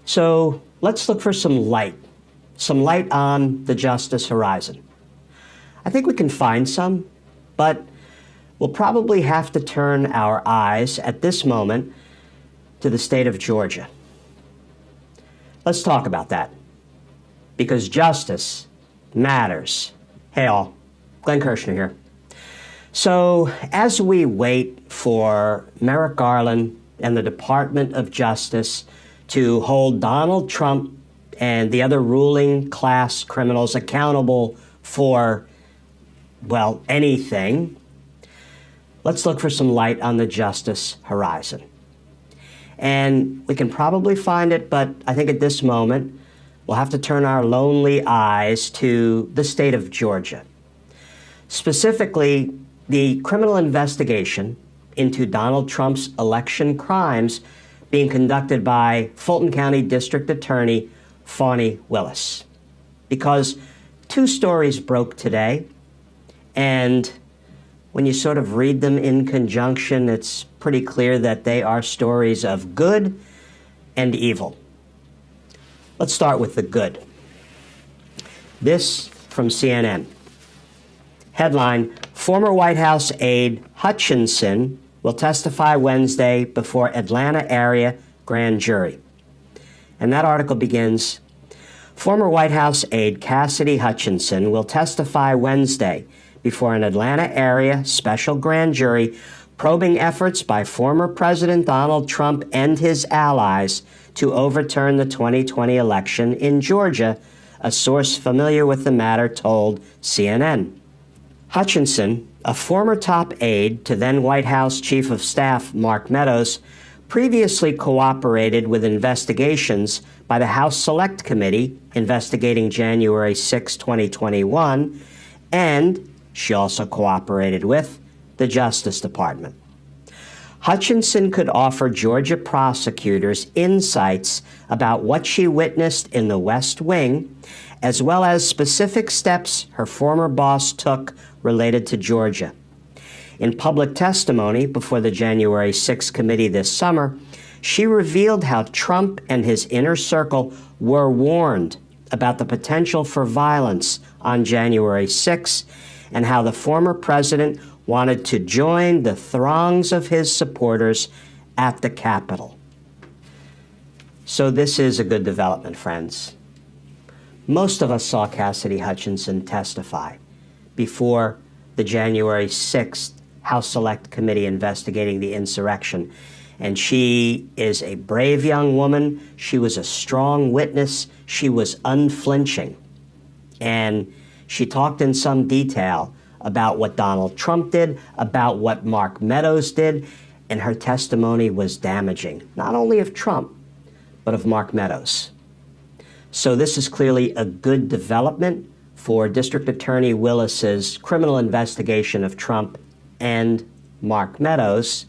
So let's look for some light on the justice horizon. I think we can find some, but we'll probably have to turn our eyes at this moment to the state of Georgia. Let's talk about that, because justice matters. Hey all, Glenn Kirshner here. So as we wait for Merrick Garland and the Department of Justice to hold Donald Trump and the other ruling class criminals accountable for, well, anything, let's look for some light on the justice horizon. And we can probably find it, but I think at this moment, we'll have to turn our lonely eyes to the state of Georgia. Specifically, the criminal investigation into Donald Trump's election crimes being conducted by Fulton County District Attorney Fani Willis. Because two stories broke today, and when you sort of read them in conjunction, it's pretty clear that they are stories of good and evil. Let's start with the good. This from CNN. Headline, former White House aide Hutchinson will testify Wednesday before Atlanta area grand jury. And that article begins, former White House aide Cassidy Hutchinson will testify Wednesday before an Atlanta area special grand jury probing efforts by former President Donald Trump and his allies to overturn the 2020 election in Georgia, a source familiar with the matter told CNN. Hutchinson, a former top aide to then White House Chief of Staff Mark Meadows, previously cooperated with investigations by the House Select Committee investigating January 6, 2021, and she also cooperated with the Justice Department. Hutchinson could offer Georgia prosecutors insights about what she witnessed in the West Wing, as well as specific steps her former boss took related to Georgia. In public testimony before the January 6 committee this summer, she revealed how Trump and his inner circle were warned about the potential for violence on January 6 and how the former president wanted to join the throngs of his supporters at the Capitol. So this is a good development, friends. Most of us saw Cassidy Hutchinson testify before the January 6th House Select Committee investigating the insurrection. And she is a brave young woman. She was a strong witness. She was unflinching. And she talked in some detail about what Donald Trump did, about what Mark Meadows did, and her testimony was damaging, not only of Trump, but of Mark Meadows. So this is clearly a good development for District Attorney Willis's criminal investigation of Trump and Mark Meadows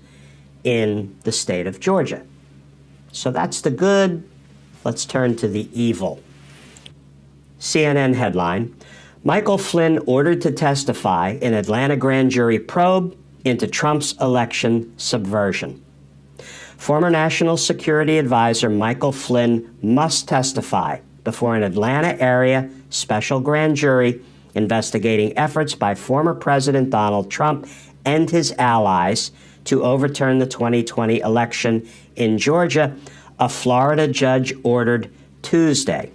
in the state of Georgia. So that's the good. Let's turn to the evil. CNN headline, Michael Flynn ordered to testify in Atlanta grand jury probe into Trump's election subversion. Former National Security Advisor Michael Flynn must testify before an Atlanta area special grand jury investigating efforts by former President Donald Trump and his allies to overturn the 2020 election in Georgia, a Florida judge ordered Tuesday.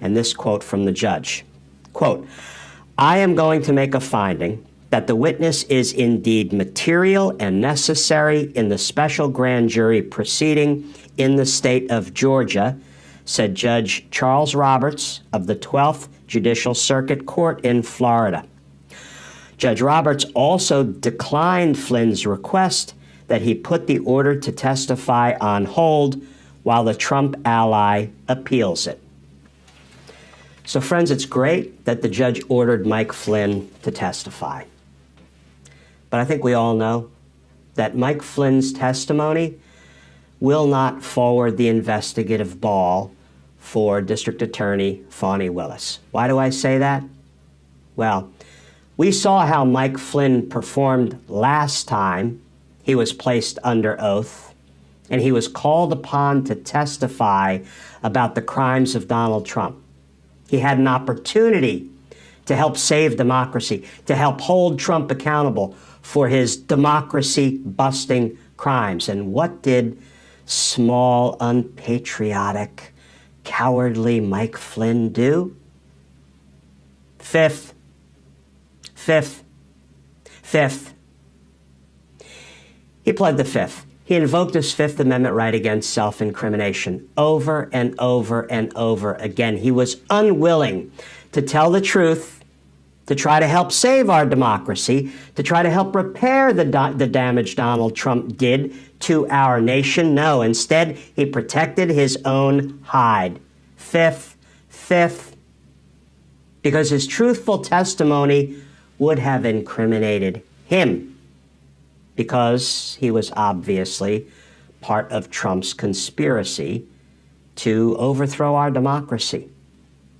And this quote from the judge, quote, I am going to make a finding that the witness is indeed material and necessary in the special grand jury proceeding in the state of Georgia, said Judge Charles Roberts of the 12th Judicial Circuit Court in Florida. Judge Roberts also declined Flynn's request that he put the order to testify on hold while the Trump ally appeals it. So, friends, it's great that the judge ordered Mike Flynn to testify. But I think we all know that Mike Flynn's testimony will not forward the investigative ball for District Attorney Fani Willis. Why do I say that? Well, we saw how Mike Flynn performed last time he was placed under oath and he was called upon to testify about the crimes of Donald Trump. He had an opportunity to help save democracy, to help hold Trump accountable for his democracy-busting crimes. And what did small, unpatriotic, cowardly Mike Flynn do? Fifth. He pled the fifth. He invoked his Fifth Amendment right against self-incrimination over and over and over again. He was unwilling to tell the truth, to try to help save our democracy, to try to help repair the damage Donald Trump did to our nation. No, instead, he protected his own hide. Fifth, because his truthful testimony would have incriminated him, because he was obviously part of Trump's conspiracy to overthrow our democracy,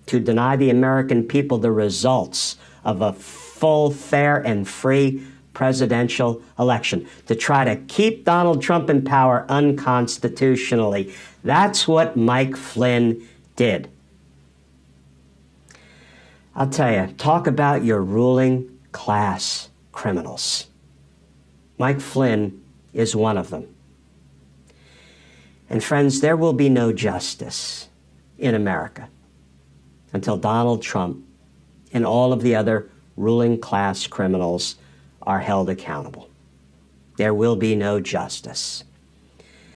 to deny the American people the results of a full, fair, and free presidential election, to try to keep Donald Trump in power unconstitutionally. That's what Mike Flynn did. I'll tell you, talk about your ruling class criminals. Mike Flynn is one of them. And friends, there will be no justice in America until Donald Trump and all of the other ruling class criminals are held accountable. There will be no justice.